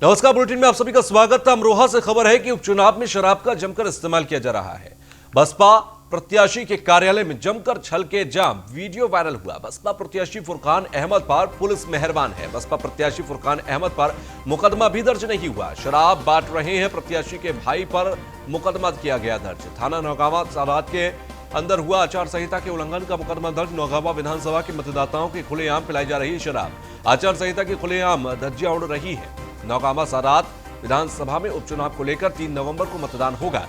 नमस्कार, बुलेटिन में आप सभी का स्वागत है। अमरोहा से खबर है कि उपचुनाव में शराब का जमकर इस्तेमाल किया जा रहा है। बसपा प्रत्याशी के कार्यालय में जमकर छल के जाम वीडियो वायरल हुआ। बसपा प्रत्याशी फुरकान अहमद पर पुलिस मेहरबान है। बसपा प्रत्याशी फुरकान अहमद पर मुकदमा भी दर्ज नहीं हुआ। शराब बांट रहे हैं प्रत्याशी के भाई पर मुकदमा किया गया दर्ज। थाना नौगावा सादात के अंदर हुआ आचार संहिता के उल्लंघन का मुकदमा दर्ज। नौगावा विधानसभा के मतदाताओं की खुलेआम पिलाई जा रही शराब। आचार संहिता की खुलेआम धज्जियां उड़ रही है। नौगावा सादात विधानसभा में उपचुनाव को लेकर 3 नवंबर को मतदान होगा,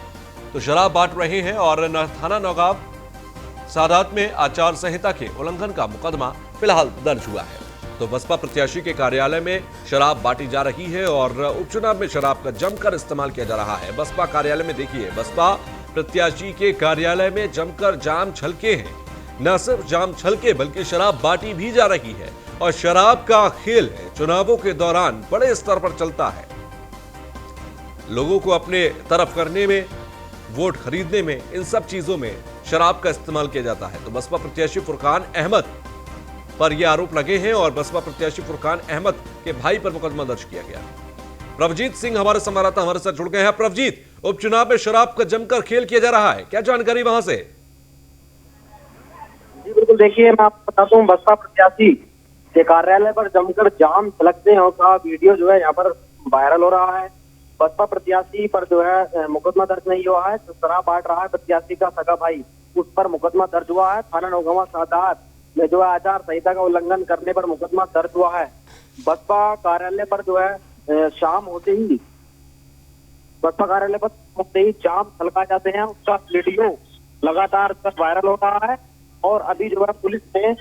तो शराब बांट रहे हैं और थाना नौगाव सादात में आचार संहिता के उल्लंघन का मुकदमा फिलहाल दर्ज हुआ है। तो बसपा प्रत्याशी के कार्यालय में शराब बांटी जा रही है और उपचुनाव में शराब का जमकर इस्तेमाल किया जा रहा है। बसपा कार्यालय में देखिए, बसपा प्रत्याशी के कार्यालय में जमकर जाम छलके हैं। न सिर्फ जाम छलके बल्कि शराब बांटी भी जा रही है और शराब का खेल चुनावों के दौरान बड़े स्तर पर चलता है। लोगों को अपने तरफ करने में, वोट खरीदने में, इन सब चीजों में शराब का इस्तेमाल किया जाता है। तो बसपा प्रत्याशी फुरकान अहमद पर यह आरोप लगे हैं और बसपा प्रत्याशी फुरकान अहमद के भाई पर मुकदमा दर्ज किया गया। प्रभजीत सिंह हमारे संवाददाता हमारे साथ जुड़ गए हैं। प्रभजीत, उपचुनाव में शराब का जमकर खेल किया जा रहा है, क्या जानकारी वहां से? जी बिल्कुल, देखिए मैं आपको बताता हूँ, बसपा प्रत्याशी के कार्यालय पर जमकर जाम छलकते हैं का वीडियो जो है यहाँ पर वायरल हो रहा है। बसपा प्रत्याशी पर जो है मुकदमा दर्ज नहीं हुआ है। तो शराब बांट रहा है प्रत्याशी का सगा भाई, उस पर मुकदमा दर्ज हुआ है। थाना नौगावा सादात में जो है आचार संहिता का उल्लंघन करने पर मुकदमा दर्ज हुआ है। बसपा कार्यालय पर जो है शाम होते ही बसपा कार्यालय पर होते ही जाम छलका जाते हैं। उसका वीडियो लगातार वायरल हो रहा है और अभी जो है पुलिस ने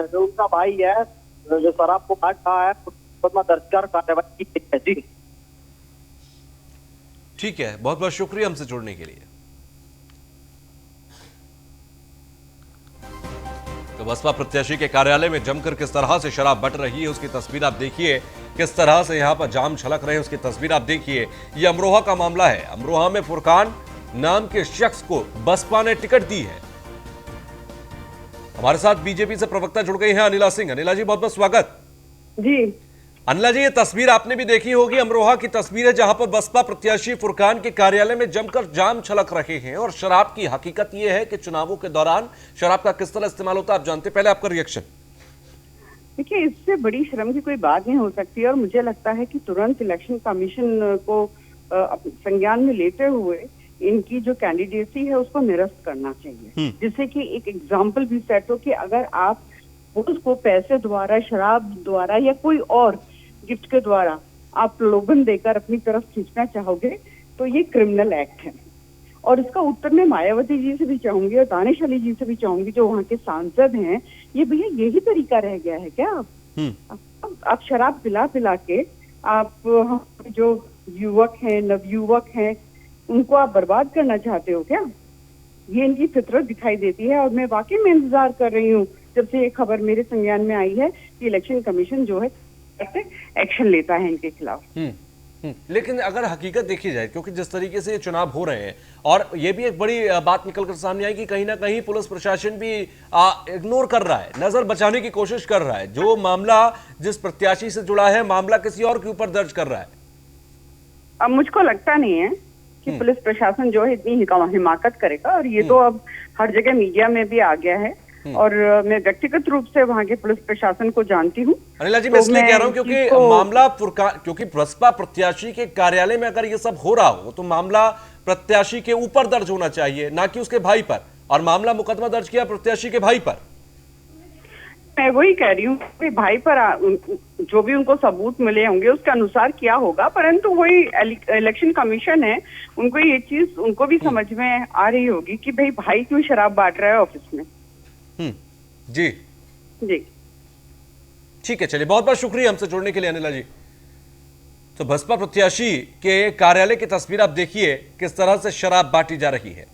जो उसका भाई है जो शराब को बांट रहा है मुकदमा दर्ज कर कार्रवाई की है। जी ठीक है, बहुत बहुत शुक्रिया हमसे जुड़ने के लिए। तो बसपा प्रत्याशी के कार्यालय में जमकर किस तरह से शराब बट रही है उसकी तस्वीर आप देखिए, किस तरह से यहां पर जाम छलक रहे हैं उसकी तस्वीर आप देखिए। यह अमरोहा का मामला है। अमरोहा में फुरकान नाम के शख्स को बसपा ने टिकट दी है। हमारे साथ बीजेपी से प्रवक्ता जुड़ गई हैं अनिला सिंह। अनिला जी, बहुत बहुत स्वागत। जी अनिला जी, ये तस्वीर आपने भी देखी होगी, अमरोहा की तस्वीर है जहां पर बसपा प्रत्याशी फुरकान के कार्यालय में जमकर जाम छलक रहे हैं और शराब की हकीकत यह है कि चुनावों के दौरान शराब का किस तरह इस्तेमाल होता है आप जानते। पहले आपका रिएक्शन। देखिए, इससे बड़ी शर्म की कोई बात नहीं हो सकती और मुझे लगता है कि तुरंत इलेक्शन कमीशन को संज्ञान में लेते हुए इनकी जो कैंडिडेसी है उसको निरस्त करना चाहिए, जिससे कि एक एग्जाम्पल भी सेट हो कि अगर आप उसको पैसे द्वारा, शराब द्वारा या कोई और गिफ्ट के द्वारा आप लोगन देकर अपनी तरफ खींचना चाहोगे तो ये क्रिमिनल एक्ट है। और इसका उत्तर मैं मायावती जी से भी चाहूंगी और दानिश अली जी से भी चाहूंगी जो वहाँ के सांसद हैं। ये भैया यही तरीका रह गया है क्या? आप शराब पिला पिला के आप जो युवक हैं, नवयुवक हैं, उनको आप बर्बाद करना चाहते हो क्या? ये इनकी फितरत दिखाई देती है और मैं वाकई में इंतजार कर रही हूँ जब से ये खबर मेरे संज्ञान में आई है कि इलेक्शन कमीशन जो है एक्शन लेता है इनके खिलाफ। लेकिन अगर हकीकत देखी जाए, क्योंकि जिस तरीके से ये चुनाव हो रहे हैं और ये भी एक बड़ी बात निकलकर सामने आई कि कहीं ना कहीं पुलिस प्रशासन भी इग्नोर कर रहा है, नजर बचाने की कोशिश कर रहा है। जो मामला जिस प्रत्याशी से जुड़ा है, मामला किसी और के ऊपर दर्ज कर रहा है। अब मुझको लगता नहीं है कि पुलिस प्रशासन जो है इतनी हिमाकत करेगा और ये तो अब हर जगह मीडिया में भी आ गया है और मैं व्यक्तिगत रूप से वहाँ के पुलिस प्रशासन को जानती हूँ। अनिला जी, मैं इसलिए कह रहा हूँ क्योंकि मामला क्योंकि बसपा प्रत्याशी के कार्यालय में अगर ये सब हो रहा हो तो मामला प्रत्याशी के ऊपर दर्ज होना चाहिए, ना कि उसके भाई पर। और मामला मुकदमा दर्ज किया प्रत्याशी के भाई पर। मैं वही कह रही हूँ कि भाई पर जो भी उनको सबूत मिले होंगे उसके अनुसार किया होगा, परंतु वही इलेक्शन कमीशन है, उनको ये चीज उनको भी समझ में आ रही होगी कि भाई क्यों शराब बांट रहा है ऑफिस में। जी जी ठीक है, चलिए, बहुत बहुत शुक्रिया हमसे जुड़ने के लिए अनिला जी। तो बसपा प्रत्याशी के कार्यालय की तस्वीर आप देखिए, किस तरह से शराब बांटी जा रही है।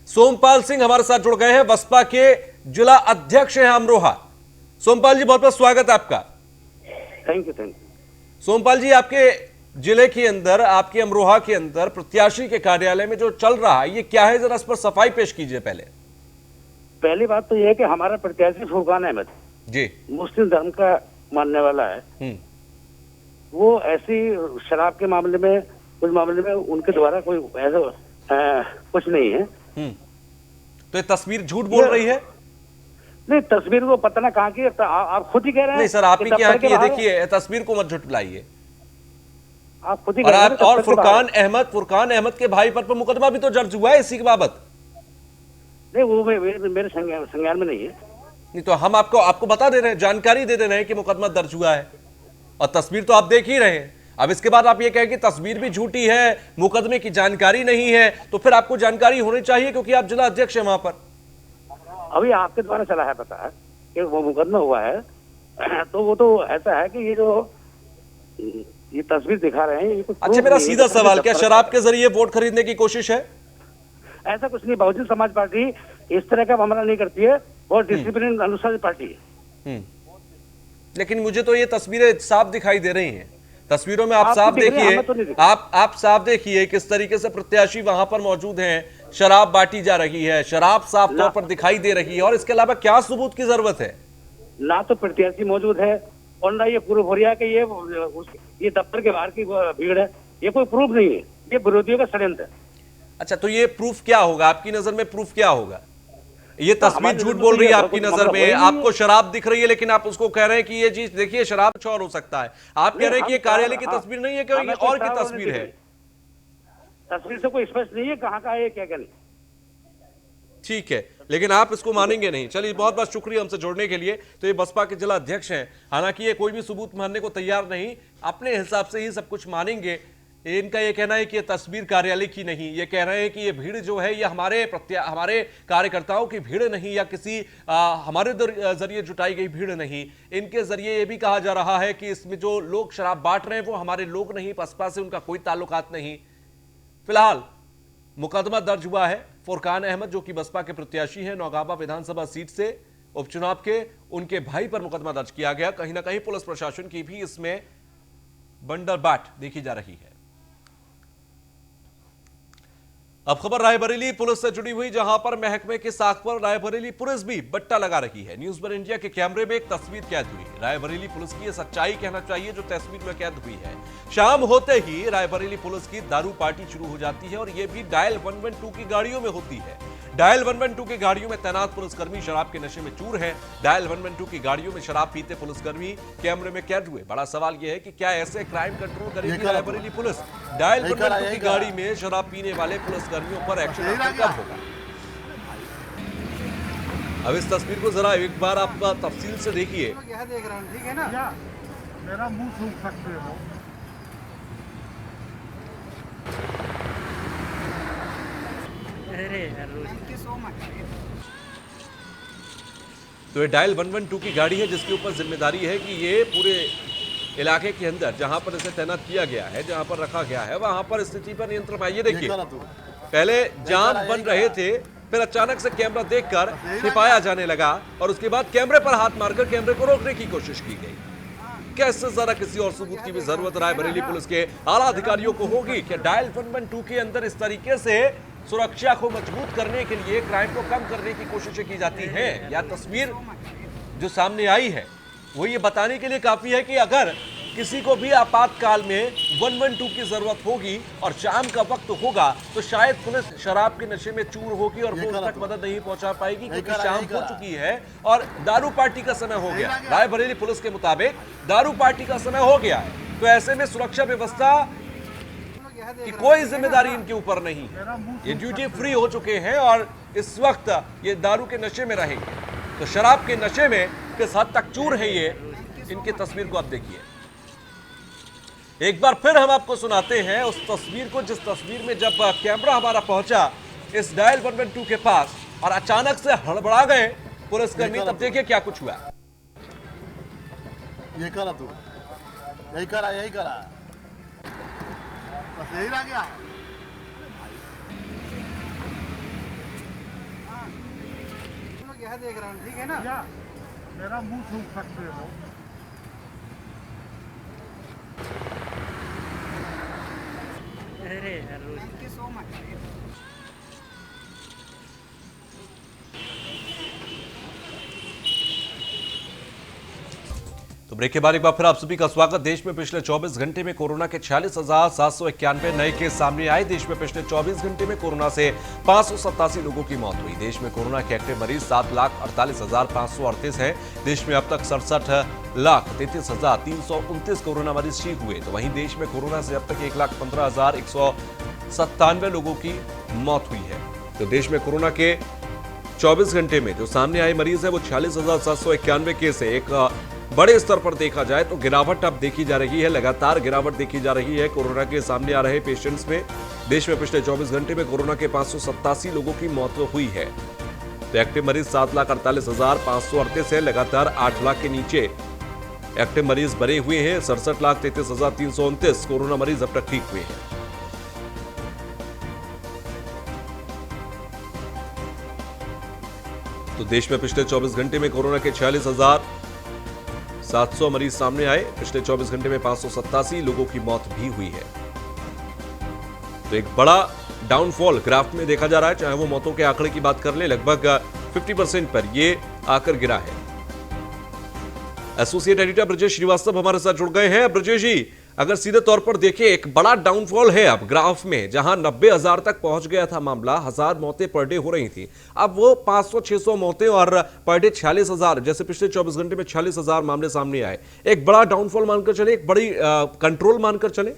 सोमपाल सिंह हमारे साथ जुड़ गए हैं, बसपा के जिला अध्यक्ष हैं अमरोहा। सोमपाल जी, बहुत बहुत स्वागत है आपका। Thank you. सोमपाल जी, आपके जिले के अंदर, आपके अमरोहा के अंदर प्रत्याशी के कार्यालय में जो चल रहा है ये क्या है, जरा इस पर सफाई पेश कीजिए पहले। पहली बात तो यह है कि हमारा प्रत्याशी फुरकान अहमद जी। मुस्लिम धर्म का मानने वाला है। वो ऐसी शराब के मामले में, कुछ मामले में उनके द्वारा कोई ऐसा कुछ नहीं है। तो ये तस्वीर झूठ बोल रही है? नहीं, तस्वीर को पता ना कहाँ की है, आप खुद ही कह रहे हैं। नहीं सर, आप ही के यहाँ की है, देखिए तस्वीर को मत झुठलाइए। आप खुद ही और फुरकान अहमद के भाई पर मुकदमा भी तो दर्ज हुआ है इसी के बाबत। नहीं, वो मेरे संज्ञान में नहीं है। नहीं तो हम आपको बता दे रहे हैं, जानकारी दे रहे हैं कि मुकदमा दर्ज हुआ है, और तस्वीर तो आप देख ही रहे हैं। अब इसके बाद आप ये कहें कि तस्वीर भी झूठी है, मुकदमे की जानकारी नहीं है, तो फिर आपको जानकारी होनी चाहिए क्योंकि आप जिला अध्यक्ष हैं वहां पर। अभी आपके द्वारा चला है पता है कि वो मुकदमा हुआ है, तो वो तो ऐसा है कि ये तस्वीर दिखा रहे हैं। अच्छा, मेरा सीधा सवाल, क्या शराब के जरिए वोट खरीदने की कोशिश है? ऐसा कुछ नहीं। बहुजन समाज पार्टी इस तरह का मामला नहीं करती है, बहुत डिसिप्लिन अनुसार पार्टी है। लेकिन मुझे तो ये तस्वीरें साफ दिखाई दे रही हैं। तस्वीरों में आप साफ देखिए, आप साफ देखिए किस तरीके से प्रत्याशी वहां पर मौजूद हैं, शराब बांटी जा रही है, शराब साफ तौर पर दिखाई दे रही है, और इसके अलावा क्या सबूत की जरूरत है? ना तो प्रत्याशी मौजूद है और ना ये प्रूफ हो रहा है कि ये दफ्तर के बाहर की भीड़ है। ये कोई प्रूफ नहीं है, ये विरोधियों का षड्यंत्र है। अच्छा, तो ये प्रूफ क्या होगा आपकी नजर में? प्रूफ क्या होगा? ये तस्वीर झूठ बोल रही है आपकी नजर में, आपको शराब दिख रही है लेकिन आप उसको कह रहे हैं कि ये चीज देखिए शराब कुछ और हो सकता है। आप कह रहे हैं कि ये कार्यालय की तस्वीर नहीं है, कोई और की तस्वीर है। तस्वीर से कोई स्पष्ट नहीं है कहाँ का है, क्या क्या नहीं। ठीक है, लेकिन आप इसको मानेंगे नहीं। चलिए, बहुत बहुत शुक्रिया हमसे जोड़ने के लिए। तो ये बसपा के जिला अध्यक्ष हैं, हालांकि ये कोई भी सबूत मानने को तैयार नहीं, अपने हिसाब से ही सब कुछ मानेंगे। इनका ये कहना है कि ये तस्वीर कार्यालय की नहीं, ये कह रहे हैं कि ये भीड़ जो है ये हमारे कार्यकर्ताओं की भीड़ नहीं, या किसी हमारे जरिए जुटाई गई भीड़ नहीं। इनके जरिए ये भी कहा जा रहा है कि इसमें जो लोग शराब बांट रहे हैं वो हमारे लोग नहीं, बसपा से उनका कोई ताल्लुकात नहीं। फिलहाल मुकदमा दर्ज हुआ है फुरकान अहमद, जो कि बसपा के प्रत्याशी हैं, नौगावा विधानसभा सीट से उपचुनाव के, उनके भाई पर मुकदमा दर्ज किया गया। कहीं ना कहीं पुलिस प्रशासन की भी इसमें बंदरबाट देखी जा रही है। अब खबर रायबरेली पुलिस से जुड़ी हुई, जहां पर महकमे के साख पर रायबरेली पुलिस भी बट्टा लगा रही है। न्यूज वन इंडिया के कैमरे में एक तस्वीर कैद हुई। रायबरेली पुलिस की यह सच्चाई कहना चाहिए जो तस्वीर में कैद हुई है। शाम होते ही रायबरेली पुलिस की दारू पार्टी शुरू हो जाती है, और यह भी डायल 112 की गाड़ियों में होती है। डायल 112 की गाड़ियों में तैनात पुलिसकर्मी शराब के नशे में चूर हैं। डायल 112 की गाड़ियों में शराब पीते पुलिसकर्मी कैमरे में कैद हुए। बड़ा सवाल यह है कि क्या ऐसे क्राइम कंट्रोल करेगी रायबरेली पुलिस? डायल 112 की गाड़ी में शराब पीने वाले पुलिसकर्मियों पर एक्शन कब होगा? अब इस तस्वीर को जरा एक बार आप तफसील से देखिए। देख रहा हूं, ठीक है ना? मेरा मुंह सूख सकते हो। तो ये डायल 112 की गाड़ी है जिसके ऊपर जिम्मेदारी है कि ये पूरे इलाके के अंदर जहां पर इसे तैनात किया गया है, जहां पर रखा गया है, वहां पर स्थिति पर नियंत्रण पाइए। देखिए, पहले जाम बन रहे थे, फिर अचानक से कैमरा देखकर छिपाया जाने लगा, और उसके बाद कैमरे पर हाथ मारकर कैमरे को रोकने की कोशिश की गई। कैसे जरा किसी और सबूत की भी जरूरत रायबरेली पुलिस के आला अधिकारियों को होगी कि डायल 112 के अंदर इस तरीके से सुरक्षा को मजबूत करने के लिए क्राइम को कम करने की कोशिशें की जाती हैं, या तस्वीर जो सामने आई है वो ये बताने के लिए काफी है कि अगर किसी को भी आपातकाल में 112 की जरूरत होगी और शाम का वक्त होगा तो शायद पुलिस शराब के नशे में चूर होगी और वो उस तक मदद नहीं पहुंचा पाएगी, क्योंकि शाम हो चुकी है और दारू पार्टी का समय हो गया। रायबरेली पुलिस के मुताबिक दारू पार्टी का समय हो गया है, तो ऐसे में सुरक्षा व्यवस्था की कोई जिम्मेदारी इनके ऊपर नहीं है। ये ड्यूटी फ्री हो चुके हैं और इस वक्त ये दारू के नशे में रहेंगे। तो शराब के नशे में किस हद तक चूर है ये, इनकी तस्वीर को आप देखिए। एक बार फिर हम आपको सुनाते हैं उस तस्वीर को, जिस तस्वीर में जब कैमरा हमारा पहुंचा इस डायल 112 के पास और अचानक से हड़बड़ा गए पुलिसकर्मी, तब देखिए क्या कुछ हुआ। ये करा तू, यही करा बस यही रह गया। यह देख रहा हूँ, ठीक है ना? मेरा मुंह सूख सकते हो। ब्रेक के बाद एक बार फिर आप सभी का स्वागत। देश में पिछले 24 घंटे में कोरोना के 46,791 नए केस सामने आए। देश में पिछले 24 घंटे में कोरोना से 587 लोगों की मौत हुई। देश में कोरोना के एक्टिव मरीज 7,48,538 हैं। देश में अब तक 67,33,329 कोरोना मरीज ठीक हुए। तो वहीं देश में कोरोना से अब तक 1,15,197 लोगों की मौत हुई है। तो देश में कोरोना के 24 घंटे में जो सामने आए मरीज है वो 46,791 केस है। एक बड़े स्तर पर देखा जाए तो गिरावट अब देखी जा रही है, लगातार गिरावट देखी जा रही है कोरोना के सामने आ रहे पेशेंट्स में। देश में पिछले 24 घंटे में कोरोना के 587 लोगों की मौत हुई है। तो एक्टिव मरीज 7,48,538 है, लगातार 8 लाख के नीचे एक्टिव मरीज बने हुए हैं। 67,33,329 कोरोना मरीज अब तक ठीक हुए हैं। तो देश में पिछले 24 घंटे में कोरोना के 46,700 मरीज सामने आए। पिछले 24 घंटे में 587 लोगों की मौत भी हुई है। तो एक बड़ा डाउनफॉल ग्राफ में देखा जा रहा है। चाहे वो मौतों के आंकड़े की बात कर ले, लगभग 50% पर ये आकर गिरा है। एसोसिएट एडिटर ब्रजेश श्रीवास्तव हमारे साथ जुड़ गए हैं। ब्रजेश जी, अगर सीधे तौर पर देखें, एक बड़ा डाउनफॉल है अब ग्राफ में। जहां 90,000 तक पहुंच गया था मामला, 1000 मौतें पर डे हो रही थी, अब वो 500-600 मौतें और पर डे 46,000, जैसे पिछले 24 घंटे में 46,000 मामले सामने आए। एक बड़ा डाउनफॉल मानकर चले, एक बड़ी कंट्रोल मानकर चले।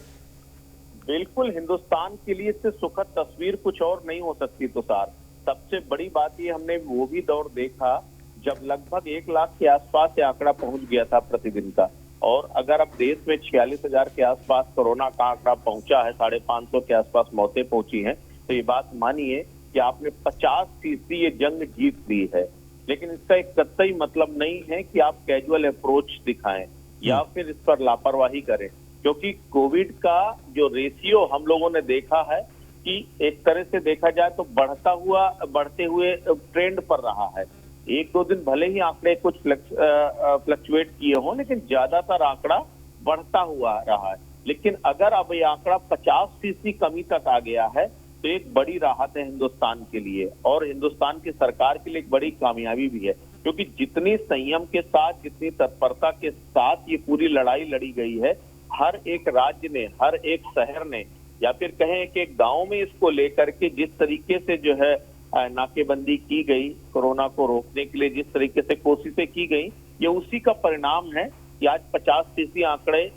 बिल्कुल, हिंदुस्तान के लिए इससे सुखद तस्वीर कुछ और नहीं हो सकती। तो सार सबसे बड़ी बात ये, हमने वो भी दौर देखा जब लगभग 1 लाख के आसपास ये आंकड़ा पहुंच गया था प्रतिदिन का। और अगर अब देश में 46,000 के आसपास कोरोना का आंकड़ा पहुंचा है, 550 के आसपास मौतें पहुंची हैं, तो ये बात मानिए कि आपने 50% ये जंग जीत ली है। लेकिन इसका एक कतई मतलब नहीं है कि आप कैजुअल अप्रोच दिखाएं या फिर इस पर लापरवाही करें, क्योंकि कोविड का जो रेशियो हम लोगों ने देखा है कि एक तरह से देखा जाए तो बढ़ते हुए ट्रेंड पर रहा है। 1-2 दिन भले ही आंकड़े कुछ फ्लक्चुएट किए हों, लेकिन ज्यादातर आंकड़ा बढ़ता हुआ रहा है। लेकिन अगर अब ये आंकड़ा 50% कमी तक आ गया है तो एक बड़ी राहत है हिंदुस्तान के लिए, और हिंदुस्तान की सरकार के लिए एक बड़ी कामयाबी भी है, क्योंकि जितनी संयम के साथ, जितनी तत्परता के साथ ये पूरी लड़ाई लड़ी गई है, हर एक राज्य ने, हर एक शहर ने, या फिर कहें कि एक गांव में इसको लेकर के जिस तरीके से जो है नाकेबंदी की गई, कोरोना को रोकने के लिए जिस तरीके से कोशिशें की गई, ये उसी का परिणाम है कि आज 50% आंकड़े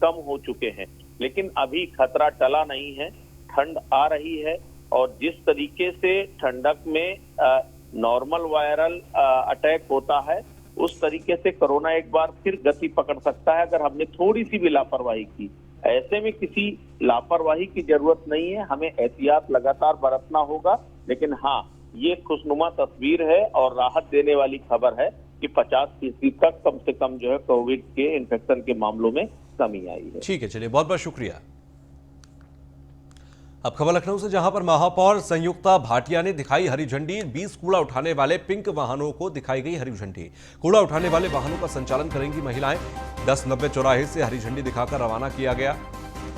कम हो चुके हैं। लेकिन अभी खतरा टला नहीं है, ठंड आ रही है, और जिस तरीके से ठंडक में नॉर्मल वायरल अटैक होता है, उस तरीके से कोरोना एक बार फिर गति पकड़ सकता है अगर हमने थोड़ी सी भी लापरवाही की। ऐसे में किसी लापरवाही की जरूरत नहीं है, हमें एहतियात लगातार बरतना होगा। लेकिन हाँ, ये खुशनुमा तस्वीर है और राहत देने वाली खबर है कि 50% तक कम से कम जो है कोविड के इन्फेक्शन के मामलों में कमी आई है। ठीक है, चलिए, बहुत बहुत शुक्रिया। अब खबर लखनऊ से, जहां पर महापौर संयुक्ता भाटिया ने दिखाई हरी झंडी। 20 कूड़ा उठाने वाले पिंक वाहनों को दिखाई गई हरी झंडी। कूड़ा उठाने वाले वाहनों का संचालन करेंगी महिलाएं। 1090 चौराहे से हरी झंडी दिखाकर रवाना किया गया।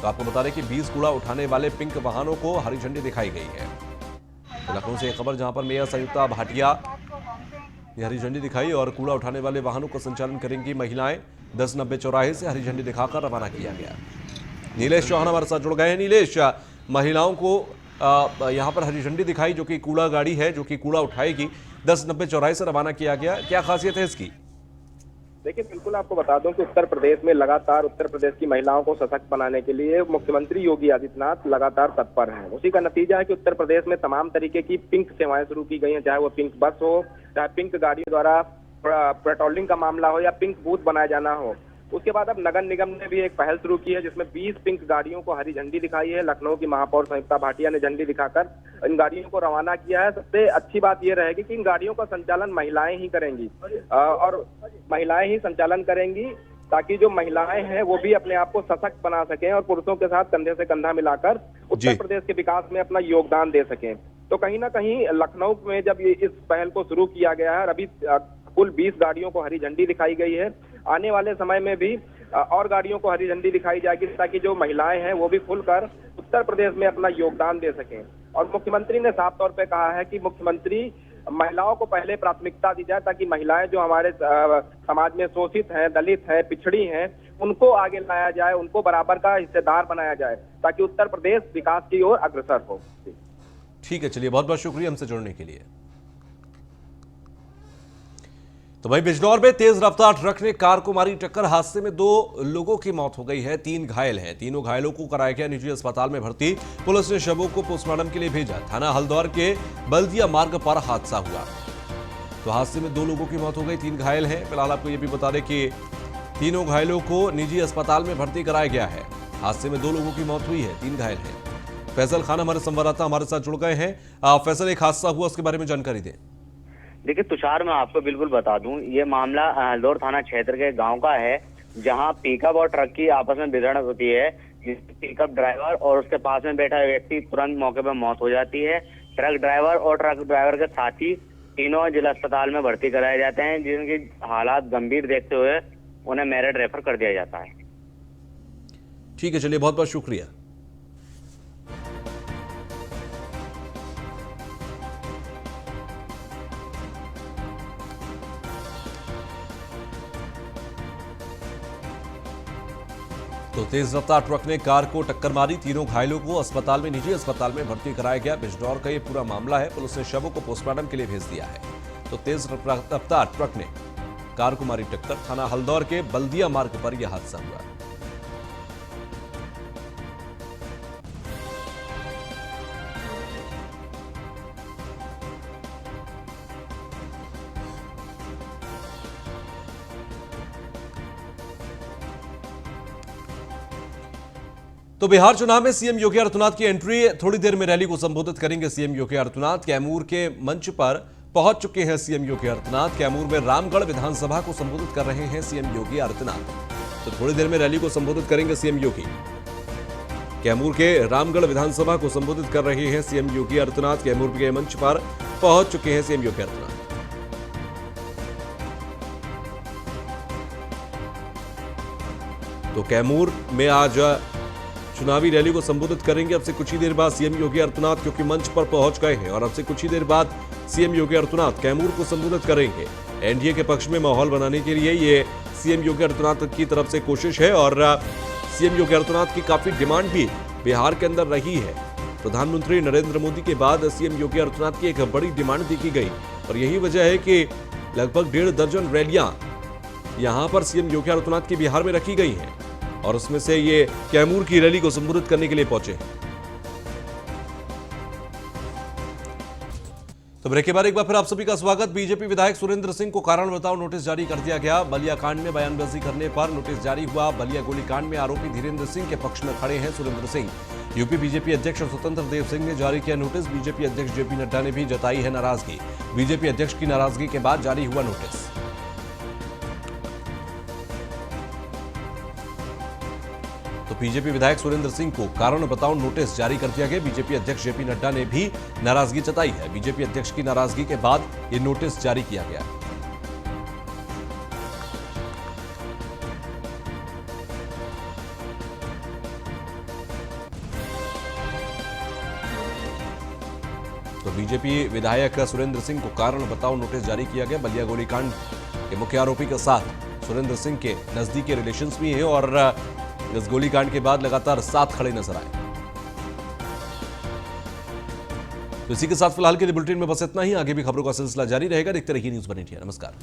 तो आपको बता दें कि 20 कूड़ा उठाने वाले पिंक वाहनों को हरी झंडी दिखाई गई है। तो लखनऊ से एक खबर, जहां पर मेयर संयुक्ता भाटिया ने हरी झंडी दिखाई और कूड़ा उठाने वाले वाहनों का संचालन करेंगी महिलाएं। 1090 चौराहे से हरी झंडी दिखाकर रवाना किया गया। नीलेश चौहान हमारे साथ जुड़ गए हैं। नीलेश, महिलाओं को यहां पर हरी झंडी दिखाई, जो कि कूड़ा गाड़ी है जो कि कूड़ा उठाएगी, 1090 चौराहे से रवाना किया गया। क्या खासियत है इसकी? देखिए, बिल्कुल आपको बता दूं कि उत्तर प्रदेश में लगातार उत्तर प्रदेश की महिलाओं को सशक्त बनाने के लिए मुख्यमंत्री योगी आदित्यनाथ लगातार तत्पर हैं। उसी का नतीजा है कि उत्तर प्रदेश में तमाम तरीके की पिंक सेवाएं शुरू की गई हैं, चाहे वो पिंक बस हो, चाहे पिंक गाड़ियों द्वारा पेट्रोलिंग का मामला हो, या पिंक बूथ बनाया जाना हो। उसके बाद अब नगर निगम ने भी एक पहल शुरू की है, जिसमें 20 पिंक गाड़ियों को हरी झंडी दिखाई है। लखनऊ की महापौर संयुक्ता भाटिया ने झंडी दिखाकर इन गाड़ियों को रवाना किया है। सबसे अच्छी बात यह रहेगी कि इन गाड़ियों का संचालन महिलाएं ही करेंगी, और महिलाएं ही संचालन करेंगी, ताकि जो महिलाएं हैं वो भी अपने आप को सशक्त बना सकें और पुरुषों के साथ कंधे से कंधा मिलाकर उत्तर प्रदेश के विकास में अपना योगदान दे सकें। तो कहीं ना कहीं लखनऊ में जब ये इस पहल को शुरू किया गया है और अभी कुल 20 गाड़ियों को हरी झंडी दिखाई गई है, आने वाले समय में भी और गाड़ियों को हरी झंडी दिखाई जाएगी, ताकि जो महिलाएं हैं वो भी खुलकर उत्तर प्रदेश में अपना योगदान दे सकें। और मुख्यमंत्री ने साफ तौर पे कहा है कि मुख्यमंत्री महिलाओं को पहले प्राथमिकता दी जाए, ताकि महिलाएं जो हमारे समाज में शोषित हैं, दलित हैं, पिछड़ी हैं, उनको आगे लाया जाए, उनको बराबर का हिस्सेदार बनाया जाए, ताकि उत्तर प्रदेश विकास की ओर अग्रसर हो। ठीक है, चलिए, बहुत बहुत शुक्रिया हमसे जुड़ने के लिए। तो भाई बिजनौर में तेज रफ्तार ट्रक ने कार को मारी टक्कर। हादसे में 2 लोगों की मौत हो गई है, 3 घायल हैं। तीनों घायलों को कराया गया निजी अस्पताल में भर्ती। पुलिस ने शवों को पोस्टमार्टम के लिए भेजा। थाना हल्द्वार के बल्दिया मार्ग पर हादसा हुआ। तो हादसे में 2 लोगों की मौत हो गई, 3 घायल हैं। फिलहाल आपको यह भी बता दें कि तीनों घायलों को निजी अस्पताल में भर्ती कराया गया है। हादसे में 2 लोगों की मौत हुई है, 3 घायल हैं। फैसल खान हमारे संवाददाता हमारे साथ जुड़ गए हैं। फैसल, एक हादसा हुआ, उसके बारे में जानकारी दें। देखिए तुषार, मैं आपको बिल्कुल बता दूं, ये मामला हल्द्वार थाना क्षेत्र के गांव का है, जहां पिकअप और ट्रक की आपस में भिड़ंत होती है। पिकअप ड्राइवर और उसके पास में बैठा व्यक्ति तुरंत मौके पर मौत हो जाती है। ट्रक ड्राइवर और ट्रक ड्राइवर के साथी तीनों जिला अस्पताल में भर्ती कराए जाते हैं, जिनकी हालात गंभीर देखते हुए उन्हें मेरठ रेफर कर दिया जाता है। ठीक है, चलिए, बहुत बहुत शुक्रिया। तो तेज रफ्तार ट्रक ने कार को टक्कर मारी। तीनों घायलों को अस्पताल में निजी अस्पताल में भर्ती कराया गया। बिजनौर का ये पूरा मामला है। पुलिस ने शवों को पोस्टमार्टम के लिए भेज दिया है। तो तेज रफ्तार ट्रक ने कार को मारी टक्कर। थाना हल्द्वार के बल्दिया मार्ग पर यह हादसा हुआ। तो बिहार चुनाव में सीएम योगी आदित्यनाथ की एंट्री। थोड़ी देर में रैली को संबोधित करेंगे सीएम योगी आदित्यनाथ। कैमूर के मंच पर पहुंच चुके हैं सीएम योगी आदित्यनाथ। कैमूर में रामगढ़ विधानसभा को संबोधित कर रहे हैं सीएम योगी आदित्यनाथ। तो थोड़ी देर में रैली को संबोधित करेंगे सीएम योगी। कैमूर के रामगढ़ विधानसभा को संबोधित कर रहे हैं सीएम योगी आदित्यनाथ। कैमूर के मंच पर पहुंच चुके हैं सीएम योगी आदित्यनाथ। तो कैमूर में आज चुनावी रैली को संबोधित करेंगे। अब से कुछ ही देर बाद सीएम योगी आदित्यनाथ, क्योंकि मंच पर पहुंच गए हैं, और अब से कुछ ही देर बाद सीएम योगी आदित्यनाथ कैमूर को संबोधित करेंगे। एनडीए के पक्ष में माहौल बनाने के लिए ये सीएम योगी आदित्यनाथ की तरफ से कोशिश है, और सीएम योगी आदित्यनाथ की काफी डिमांड भी बिहार के अंदर रही है। प्रधानमंत्री नरेंद्र मोदी के बाद सीएम योगी आदित्यनाथ की एक बड़ी डिमांड देखी गई, और यही वजह है कि लगभग 1.5 दर्जन रैलियां यहां पर सीएम योगी आदित्यनाथ की बिहार में रखी गई हैं, और उसमें से ये कैमूर की रैली को संबोधित करने के लिए पहुंचे। तो ब्रेक के बाद एक बार फिर आप सभी का स्वागत। बीजेपी विधायक सुरेंद्र सिंह को कारण बताओ नोटिस जारी कर दिया गया। बलिया कांड में बयानबाजी करने पर नोटिस जारी हुआ। बलिया गोलीकांड में आरोपी धीरेन्द्र सिंह के पक्ष में खड़े हैं सुरेंद्र सिंह। यूपी बीजेपी अध्यक्ष स्वतंत्र देव सिंह ने जारी किया नोटिस। बीजेपी अध्यक्ष जेपी नड्डा ने भी जताई है नाराजगी। बीजेपी अध्यक्ष की नाराजगी के बाद जारी हुआ नोटिस। तो बीजेपी विधायक सुरेंद्र सिंह को कारण बताओ नोटिस जारी कर दिया गया। बीजेपी अध्यक्ष जेपी नड्डा ने भी नाराजगी जताई है। बीजेपी अध्यक्ष की नाराजगी के बाद ये नोटिस जारी किया गया। तो बीजेपी विधायक सुरेंद्र सिंह को कारण बताओ नोटिस जारी किया गया। बलिया गोलीकांड के मुख्य आरोपी के साथ सुरेंद्र सिंह के नजदीकी रिलेशंस भी हैं, और इस गोलीकांड के बाद लगातार साथ खड़े नजर आए। तो इसी के साथ फिलहाल के लिए बुलेटिन में बस इतना ही। आगे भी खबरों का सिलसिला जारी रहेगा। देखते रहिए न्यूज़ 1 इंडिया। नमस्कार।